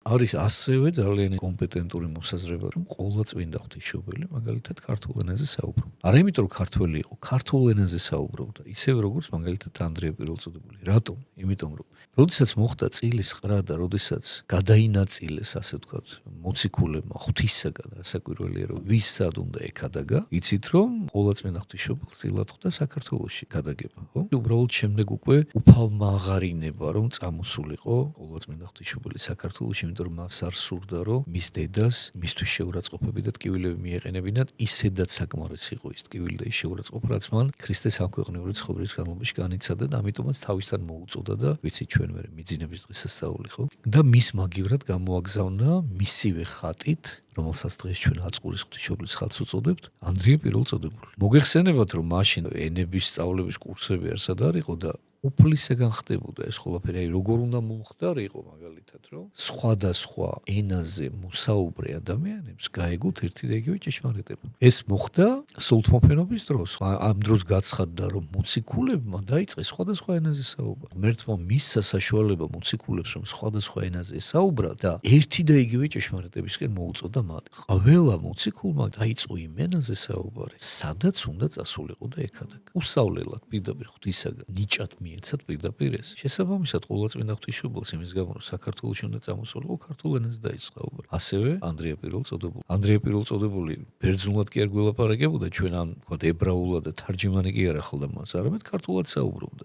არის ასევე ძალიან კომპეტენტური მოსაზრება, რომ ყოველ წმინდა ღვთისმშობელი მაგალითად ქართულ ენაზე საუბრობ. არა იმიტომ რომ ქართველი იყო, ქართულ ენაზე საუბრობდა, ისევე როგორც მაგალითად ანდრია პირველწოდებული. რატომ? იმიტომ რომ როდესაც მოხდა წილის ყრა და როდესაც გადაინაწილეს, ასე ვთქვათ, მოციქულებმა ღვთისაგან, რასაკვირველია, რომ ვისად უნდა ეკადაგა, იცით რომ ყოვლადწმინდა ღვთისმშობელს წილად ხვდა საქართველოში გადაგება, ხო? უბრალოდ შემდეგ უკვე უფალმაღარინება რომ წამოსულიყო ყოვლადწმინდა ღვთისმშობელი საქართველოში, იმიტომ რომ მას არ სურდა, რომ მის დედას მისთვის შეურაცხყოფები და ტკივილები მიეყენებინათ, ისედაც საკმარისი იყო ის ტკივილი და ის შეურაცხყოფა, რაც მან ქრისტეს ამქვეყნიური ცხოვრების განმავლობაში განიცადა და ამიტომაც თავისთან მოუწოდა და ვიცით ჩვენ მე მიძინების დღესასწაული, ხო? და მის მაგივრად გამოაგზავნა მისივე ხატით, რომელსაც დღეს ჩვენ აწყურის ღვთისმშობლის ხატს უწოდებთ, ანდრია პირველწოდებული. მოგეხსენებათ, რომ მაშინ ენების სწავლების კურსები არსად არ იყო და უფლისაგან ხდებოდა ეს ყველაფერი, აი როგორ უნდა მომხდარიყო მაგალითად, რომ სხვადასხვა ენაზე მოსაუბრე ადამიანებს გაეგოთ ერთი და იგივე ჭეშმარიტება. ეს მოხდა სულთმოფენობის დროს. ამ დროს გაცხადდა, რომ მოციქულებმა დაიწყეს სხვადასხვა ენაზე საუბარი. ღმერთმა მისცა საშუალება მოციქულებს, რომ სხვადასხვა ენაზე ესაუბრა და ერთი და იგივე ჭეშმარიტებისკენ მოუწოდა მათ. ყველა მოციქულმა დაიწყო იმ ენაზე საუბარი, სადაც უნდა წასულიყო და ეკადაგა. უსწავლელად პირდაპირ ღვთისაგან ნიჭად მიეცათ პირდაპირ ეს. შესაბამისად, ყოვლადწმინდა ღვთისმშობელს იმის გამო, რომ საქართველოში უნდა წამოსულიყო, ქართულ ენაზე დაისაუბარა. ასევე ანდრია პირველწოდებული. ანდრია პირველწოდებული ბერძნულად კი არ გველაპარაკებოდა, ჩვენ ან ვთქვათ ებრაულად და თარჯიმანი კი არ ახლდა მას, არამედ ქართულად საუბრობდა.